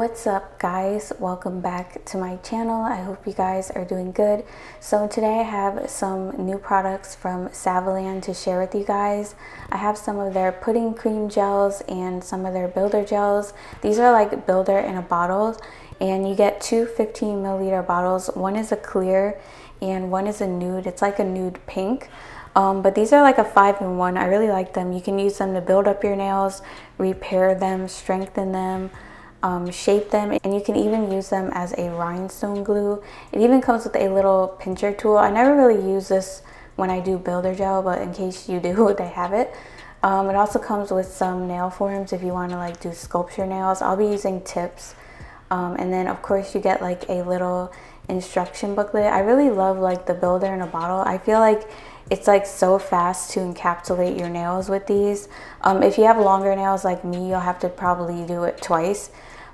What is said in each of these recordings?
What's up guys, welcome back to my channel. I hope you guys are doing good. So today I have some new products from Saviland to share with you guys. I have some of their pudding cream gels and some of their builder gels. These are like builder in a bottle, and you get two 15 milliliter bottles. One is a clear and one is a nude. It's like a nude pink. But these are like a 5-in-1. I really like them. You can use them to build up your nails, repair them, strengthen them, shape them, and you can even use them as a rhinestone glue. It even comes with a little pincher tool. I never really use this when I do builder gel, but in case you do, they have it. It also comes with some nail forms if you want to like do sculpture nails. I'll be using tips, and then of course you get like a little instruction booklet. I really love like the builder in a bottle. I feel like it's like so fast to encapsulate your nails with these. If you have longer nails like me, you'll have to probably do it twice,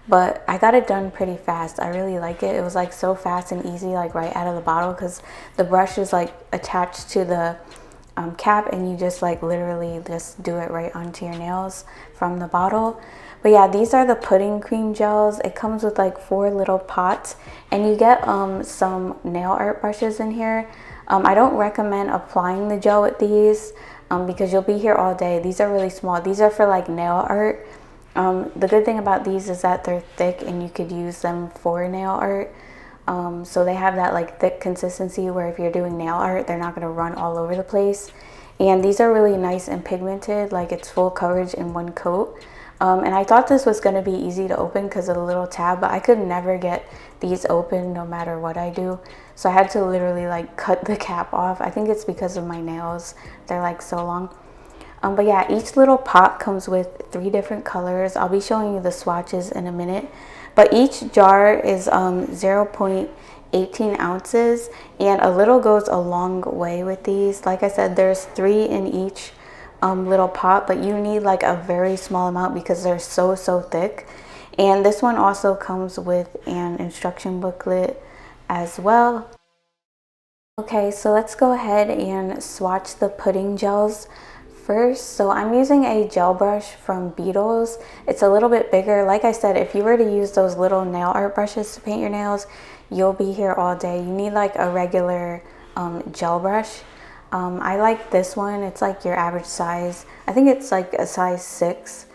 but I got it done pretty fast. I really like it. It was like so fast and easy, like right out of the bottle, because the brush is like attached to the cap, and you just like literally just do it right onto your nails from the bottle. But yeah, these are the pudding cream gels. It comes with like 4 little pots, and you get some nail art brushes in here. I don't recommend applying the gel with these because you'll be here all day. These are really small. These are for like nail art. The good thing about these is that they're thick and you could use them for nail art. So they have that like thick consistency where if you're doing nail art, they're not going to run all over the place. And these are really nice and pigmented, like it's full coverage in one coat. And I thought this was going to be easy to open because of the little tab, but I could never get these open no matter what I do. So I had to literally like cut the cap off. I think it's because of my nails. They're like so long. But yeah, each little pot comes with 3 different colors. I'll be showing you the swatches in a minute. But each jar is 0.18 ounces, and a little goes a long way with these. Like I said, there's 3 in each little pot, but you need like a very small amount because they're so thick. And this one also comes with an instruction booklet as well. Okay, so let's go ahead and swatch the pudding gels first. So I'm using a gel brush from Beaded. It's a little bit bigger. Like I said, if you were to use those little nail art brushes to paint your nails, you'll be here all day. You need like a regular gel brush. I like this one. It's like your average size. I think it's like a size 6.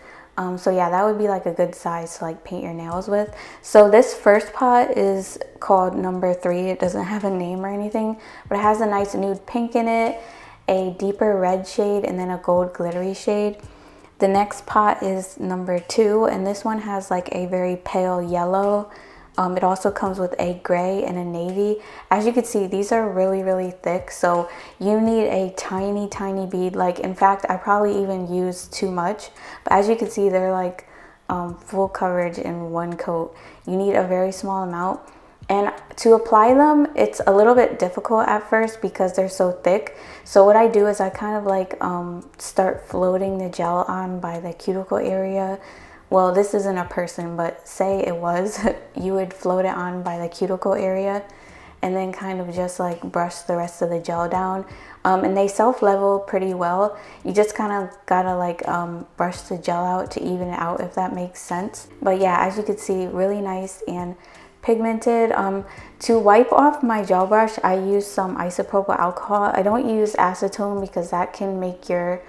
So yeah, that would be like a good size to like paint your nails with. So this first pot is called number 3. It doesn't have a name or anything, but it has a nice nude pink in it, a deeper red shade, and then a gold glittery shade. The next pot is number 2, and this one has like a very pale yellow. It also comes with a gray and a navy. As you can see, these are really thick, so you need a tiny bead. Like, in fact, I probably even used too much, but as you can see, they're like full coverage in one coat. You need a very small amount, and to apply them, it's a little bit difficult at first because they're so thick. So what I do is I kind of like start floating the gel on by the cuticle area. Well, this isn't a person, but say it was, you would float it on by the cuticle area and then kind of just like brush the rest of the gel down. And they self-level pretty well. You just kind of gotta like brush the gel out to even it out, if that makes sense. But yeah, as you can see, really nice and pigmented. To wipe off my gel brush, I use some isopropyl alcohol. I don't use acetone because that can make your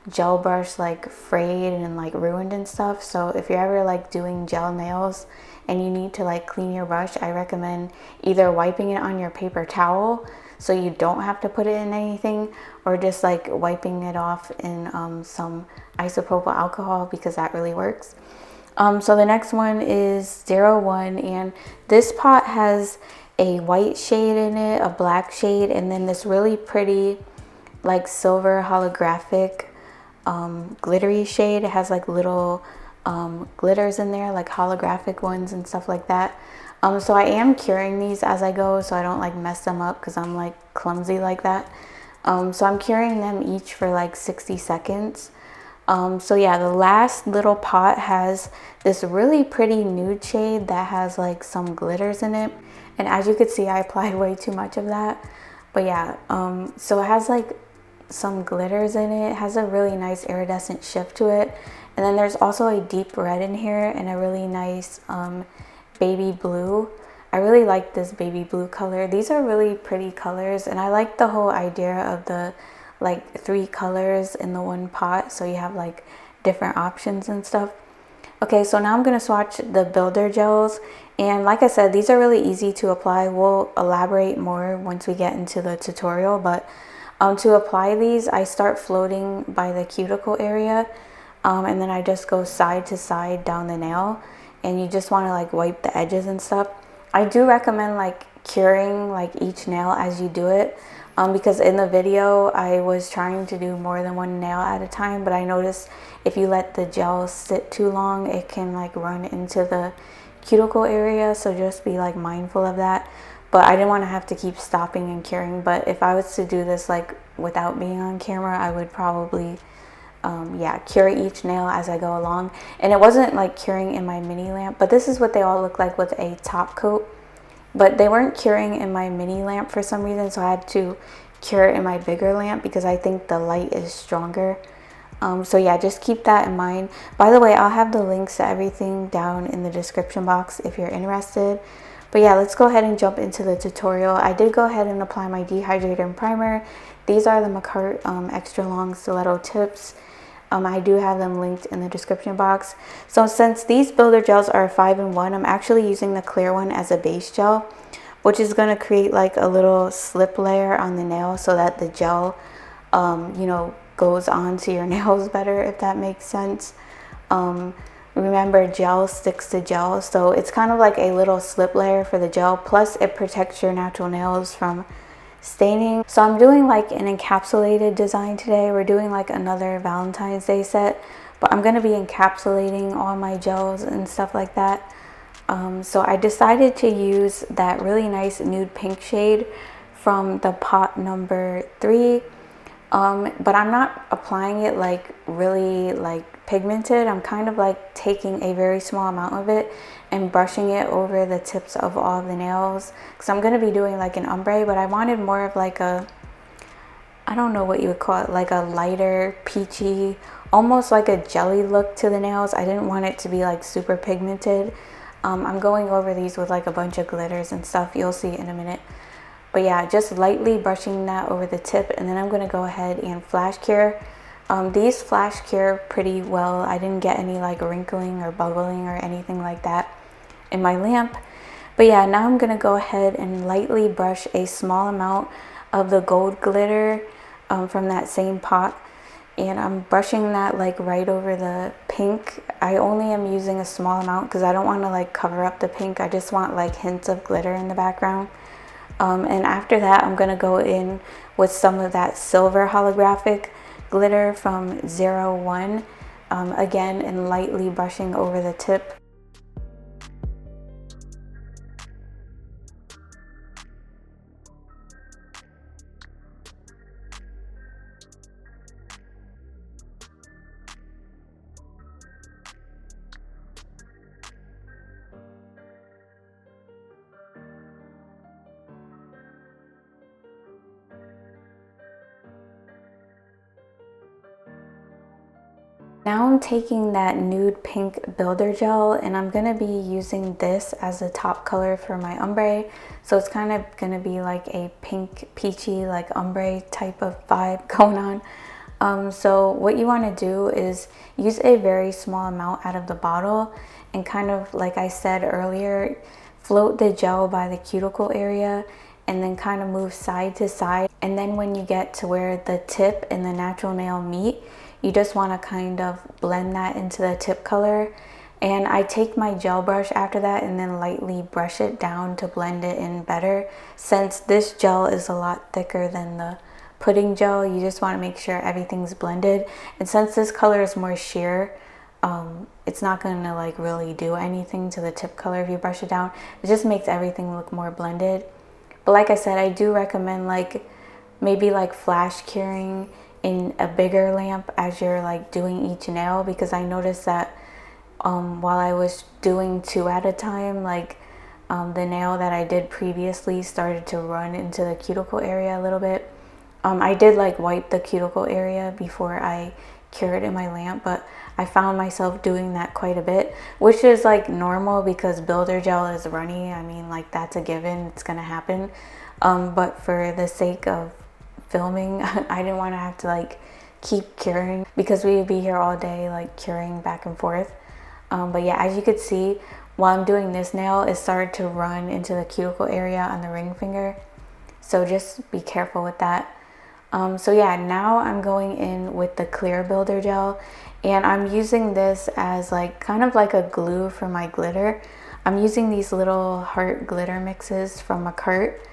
gel brush like frayed and like ruined and stuff. So if you're ever like doing gel nails and you need to like clean your brush, I recommend either wiping it on your paper towel so you don't have to put it in anything, or just like wiping it off in some isopropyl alcohol, because that really works. So the next one is 01, and this pot has a white shade in it, a black shade, and then this really pretty like silver holographic glittery shade. It has like little glitters in there, like holographic ones and stuff like that. So I am curing these as I go so I don't like mess them up, because I'm like clumsy like that. So I'm curing them each for like 60 seconds. So yeah, the last little pot has this really pretty nude shade that has like some glitters in it, and as you could see, I applied way too much of that. But yeah, so it has like some glitters in it. It has a really nice iridescent shift to it. And then there's also a deep red in here and a really nice baby blue. I really like this baby blue color. These are really pretty colors, and I like the whole idea of the like 3 colors in the one pot, so you have like different options and stuff. Okay, so now I'm going to swatch the builder gels, and like I said, these are really easy to apply. We'll elaborate more once we get into the tutorial, but to apply these, I start floating by the cuticle area, and then I just go side to side down the nail, and you just want to like wipe the edges and stuff. I do recommend like curing like each nail as you do it, because in the video I was trying to do more than one nail at a time, but I noticed if you let the gel sit too long, it can like run into the cuticle area, so just be like mindful of that. But I didn't want to have to keep stopping and curing. But if I was to do this like without being on camera, I would probably yeah, cure each nail as I go along. And it wasn't like curing in my mini lamp, but this is what they all look like with a top coat. But they weren't curing in my mini lamp for some reason, so I had to cure in my bigger lamp because I think the light is stronger. So yeah, just keep that in mind. By the way, I'll have the links to everything down in the description box if you're interested. But yeah, let's go ahead and jump into the tutorial. I did go ahead and apply my dehydrator and primer. These are the Macart extra long stiletto tips. I do have them linked in the description box. So since these builder gels are 5-in-1, I'm actually using the clear one as a base gel, which is going to create like a little slip layer on the nail so that the gel, you know, goes onto your nails better, if that makes sense. Remember, gel sticks to gel, so it's kind of like a little slip layer for the gel, plus it protects your natural nails from staining. So I'm doing like an encapsulated design today. We're doing like another Valentine's Day set, but I'm going to be encapsulating all my gels and stuff like that. So I decided to use that really nice nude pink shade from the pot number 3. But I'm not applying it like really like pigmented. I'm kind of like taking a very small amount of it and brushing it over the tips of all of the nails, because I'm going to be doing like an ombre, but I wanted more of like a, I don't know what you would call it, like a lighter peachy, almost like a jelly look to the nails. I didn't want it to be like super pigmented. I'm going over these with like a bunch of glitters and stuff. You'll see in a minute. But yeah, just lightly brushing that over the tip, and then I'm going to go ahead and flash cure. These flash cure pretty well. I didn't get any like wrinkling or bubbling or anything like that in my lamp. But yeah, now I'm going to go ahead and lightly brush a small amount of the gold glitter from that same pot. And I'm brushing that like right over the pink. I only am using a small amount because I don't want to like cover up the pink. I just want like hints of glitter in the background. And after that, I'm going to go in with some of that silver holographic glitter from JEULIA, again, and lightly brushing over the tip. Now I'm taking that nude pink builder gel, and I'm going to be using this as a top color for my ombre. So it's kind of going to be like a pink peachy like ombre type of vibe going on. So what you want to do is use a very small amount out of the bottle and kind of, like I said earlier, float the gel by the cuticle area and then kind of move side to side. And then when you get to where the tip and the natural nail meet, you just want to kind of blend that into the tip color. And I take my gel brush after that and then lightly brush it down to blend it in better. Since this gel is a lot thicker than the pudding gel, you just want to make sure everything's blended. And since this color is more sheer, it's not going to like really do anything to the tip color if you brush it down. It just makes everything look more blended. But like I said, I do recommend like maybe like flash curing in a bigger lamp as you're like doing each nail, because I noticed that while I was doing 2 at a time, like the nail that I did previously started to run into the cuticle area a little bit. I did like wipe the cuticle area before I cured in my lamp, but I found myself doing that quite a bit, which is like normal because builder gel is runny. I mean, like that's a given, it's gonna happen. But for the sake of filming, I didn't want to have to like keep curing because we'd be here all day like curing back and forth. But yeah, as you could see, while I'm doing this nail, it started to run into the cuticle area on the ring finger. So just be careful with that. So yeah, now I'm going in with the clear builder gel, and I'm using this as like kind of like a glue for my glitter. I'm using these little heart glitter mixes from a cart.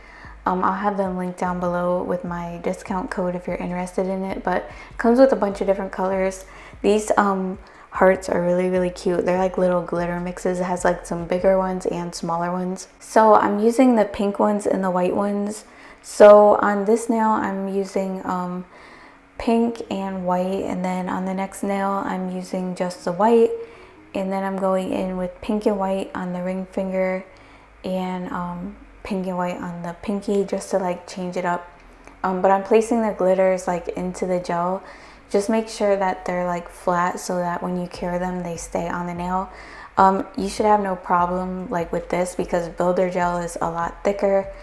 I'll have them linked down below with my discount code if you're interested in it, but it comes with a bunch of different colors. These hearts are really cute. They're like little glitter mixes. It has like some bigger ones and smaller ones. So I'm using the pink ones and the white ones. So on this nail, I'm using pink and white, and then on the next nail, I'm using just the white, and then I'm going in with pink and white on the ring finger and pink and white on the pinky just to like change it up. But I'm placing the glitters like into the gel. Just make sure that they're like flat so that when you cure them, they stay on the nail. You should have no problem like with this because builder gel is a lot thicker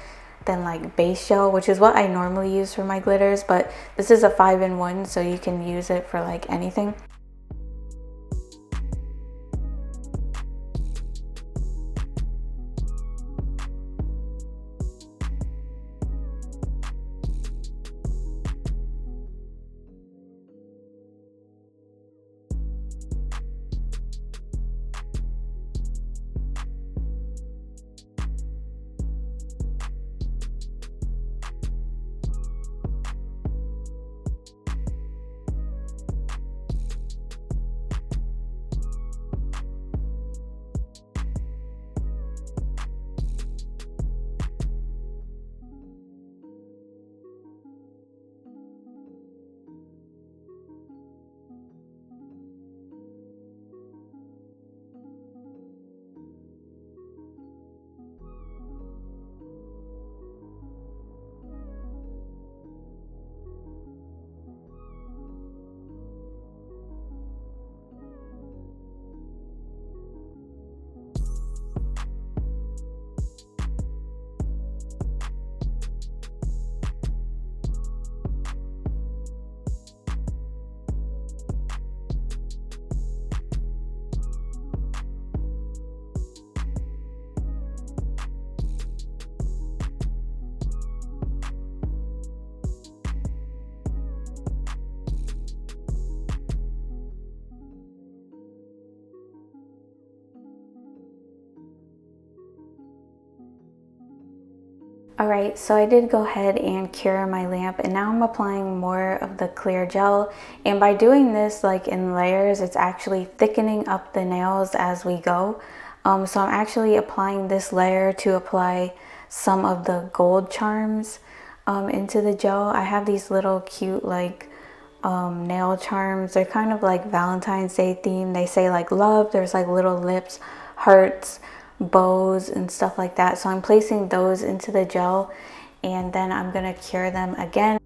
than like base gel, which is what I normally use for my glitters, but this is a 5-in-1, so you can use it for like anything. Alright, so I did go ahead and cure my lamp, and now I'm applying more of the clear gel, and by doing this like in layers, it's actually thickening up the nails as we go. So I'm actually applying this layer to apply some of the gold charms into the gel. I have these little cute like nail charms. They're kind of like Valentine's Day themed. They say like love, there's like little lips, hearts, bows and stuff like that. So I'm placing those into the gel, and then I'm gonna cure them again.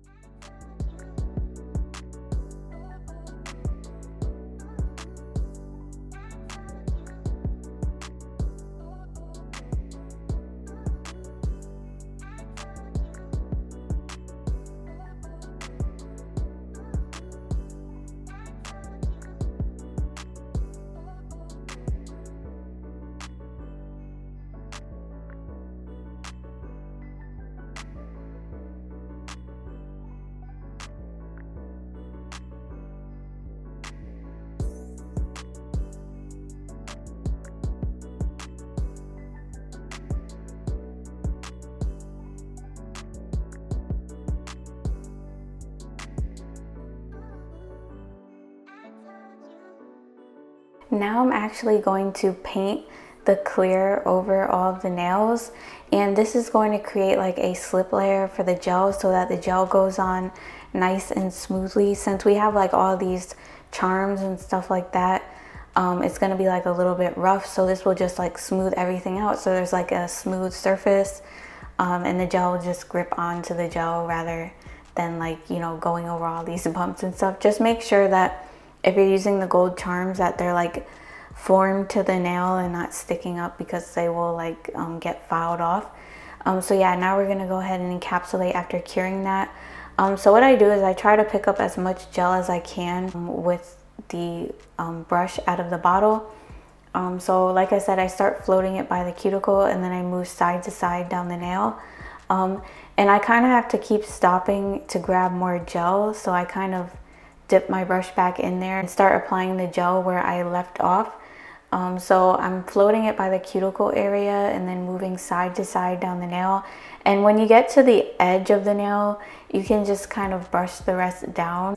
Now I'm actually going to paint the clear over all of the nails, and this is going to create like a slip layer for the gel so that the gel goes on nice and smoothly. Since we have like all these charms and stuff like that, it's going to be like a little bit rough, so this will just like smooth everything out so there's like a smooth surface, and the gel will just grip onto the gel rather than like, you know, going over all these bumps and stuff. Just make sure that if you're using the gold charms that they're like formed to the nail and not sticking up, because they will like get filed off. So yeah, now we're gonna go ahead and encapsulate after curing that. So what I do is I try to pick up as much gel as I can with the brush out of the bottle. So like I said, I start floating it by the cuticle and then I move side to side down the nail. And I kind of have to keep stopping to grab more gel. So I kind of dip my brush back in there and start applying the gel where I left off. So I'm floating it by the cuticle area and then moving side to side down the nail. And when you get to the edge of the nail, you can just kind of brush the rest down.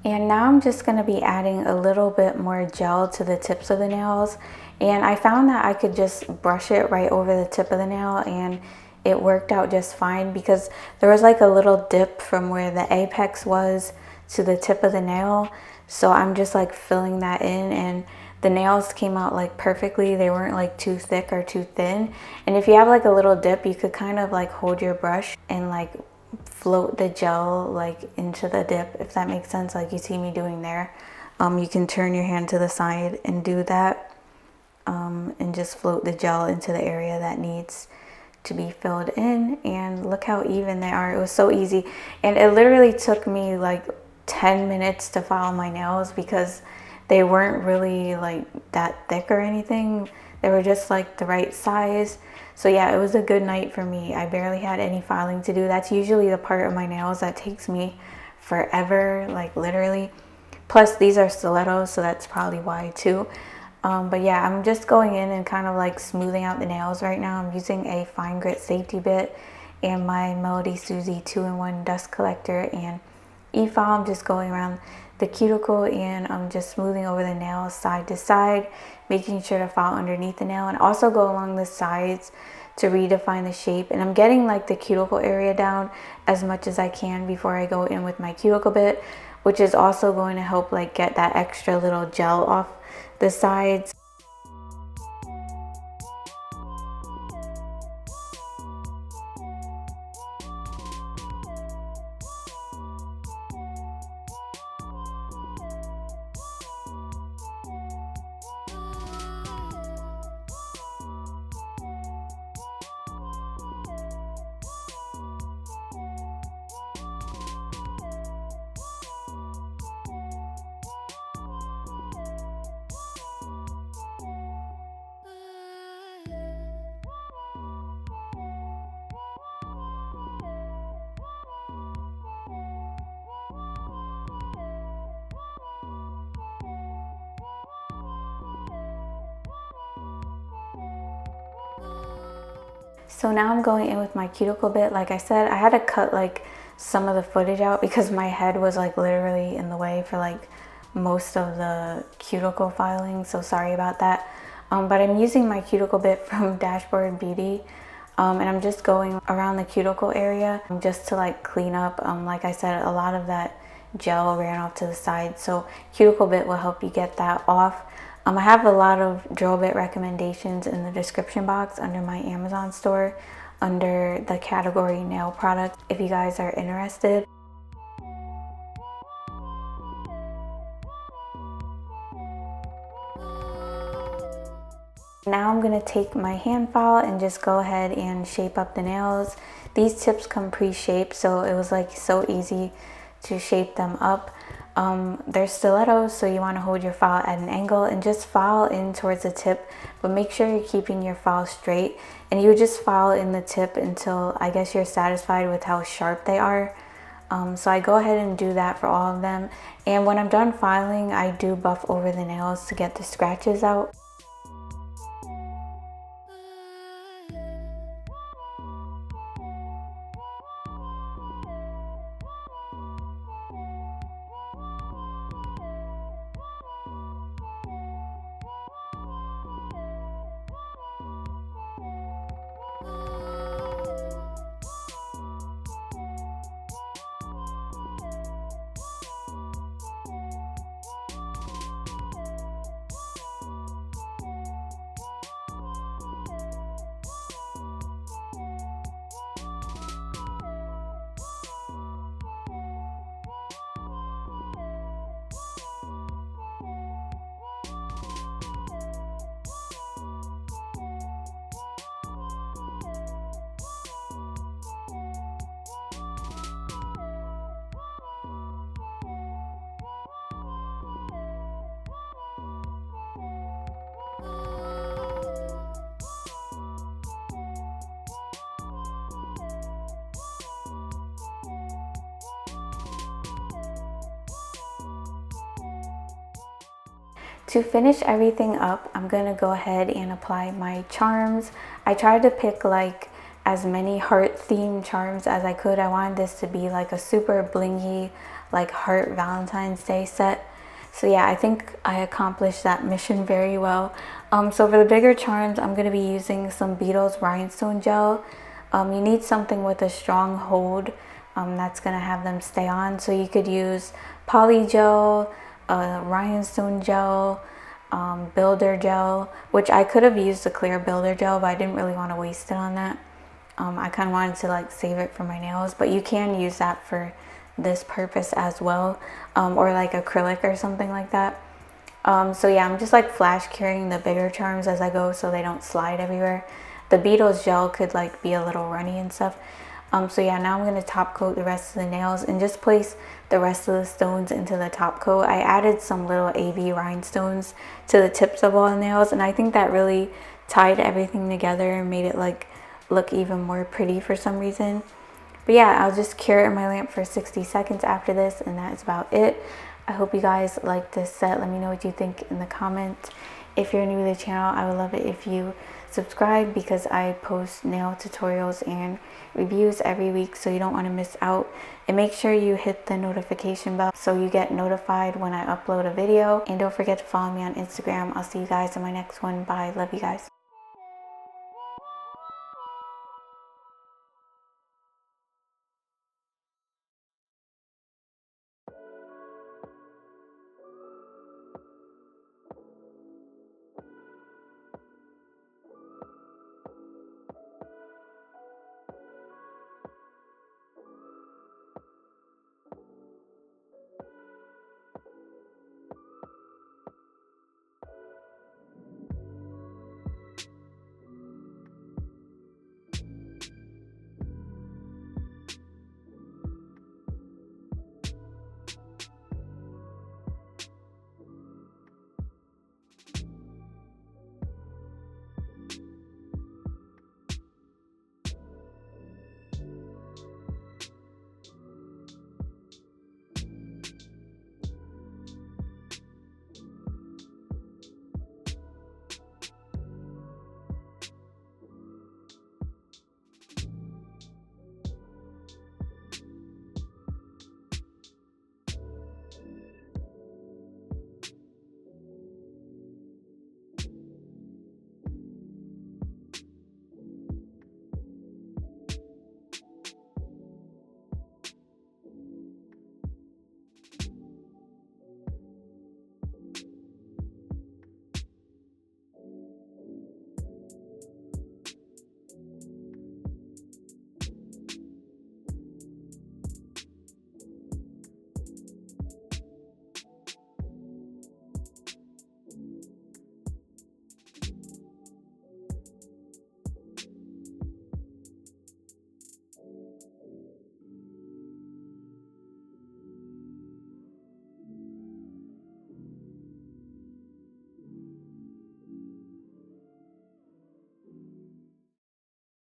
And now I'm just going to be adding a little bit more gel to the tips of the nails. And I found that I could just brush it right over the tip of the nail and it worked out just fine, because there was like a little dip from where the apex was to the tip of the nail. So I'm just like filling that in, and the nails came out like perfectly. They weren't like too thick or too thin. And if you have like a little dip, you could kind of like hold your brush and like float the gel like into the dip, if that makes sense, like you see me doing there. You can turn your hand to the side and do that, and just float the gel into the area that needs to be filled in. And look how even they are. It was so easy, and it literally took me like 10 minutes to file my nails because they weren't really like that thick or anything. They were just like the right size. So yeah, it was a good night for me. I barely had any filing to do. That's usually the part of my nails that takes me forever, like literally. Plus these are stilettos, so that's probably why too. But yeah, I'm just going in and kind of like smoothing out the nails right now. I'm using a fine grit safety bit and my Melody Susie 2-in-1 dust collector and e-file. I'm just going around the cuticle and I'm just smoothing over the nails side to side, making sure to file underneath the nail and also go along the sides to redefine the shape. And I'm getting like the cuticle area down as much as I can before I go in with my cuticle bit, which is also going to help like get that extra little gel off the sides. So now I'm going in with my cuticle bit. Like I said, I had to cut like some of the footage out because my head was like literally in the way for like most of the cuticle filing, so sorry about that. But I'm using my cuticle bit from Dashboard Beauty, and I'm just going around the cuticle area just to like clean up. Like I said, a lot of that gel ran off to the side, so cuticle bit will help you get that off. I have a lot of drill bit recommendations in the description box under my Amazon store under the category nail products if you guys are interested. Now I'm going to take my hand file and just go ahead and shape up the nails. These tips come pre-shaped, so it was like so easy to shape them up. They're stilettos, so you want to hold your file at an angle and just file in towards the tip, but make sure you're keeping your file straight, and you just file in the tip until I guess you're satisfied with how sharp they are. So I go ahead and do that for all of them, and when I'm done filing, I do buff over the nails to get the scratches out. To finish everything up, I'm gonna go ahead and apply my charms. I tried to pick like as many heart themed charms as I could. I wanted this to be like a super blingy, like heart Valentine's Day set. So yeah, I think I accomplished that mission very well. So for the bigger charms, I'm gonna be using some Beaded's Rhinestone gel. You need something with a strong hold that's gonna have them stay on. So you could use poly gel, rhinestone gel, builder gel, which I could have used a clear builder gel, but I didn't really want to waste it on that. I kind of wanted to like save it for my nails, but you can use that for this purpose as well, or like acrylic or something like that. So yeah, I'm just like flash curing the bigger charms as I go so they don't slide everywhere. The Beaded's gel could like be a little runny and stuff. So yeah, now I'm going to top coat the rest of the nails and just place the rest of the stones into the top coat. I added some little AB rhinestones to the tips of all the nails, and I think that really tied everything together and made it like look even more pretty for some reason. But yeah, I'll just cure it in my lamp for 60 seconds after this, and that's about it. I hope you guys like this set. Let me know what you think in the comments. If you're new to the channel, I would love it if you subscribe because I post nail tutorials and reviews every week, so you don't want to miss out. And make sure you hit the notification bell so you get notified when I upload a video. And don't forget to follow me on Instagram. I'll see you guys in my next one. Bye. Love you guys.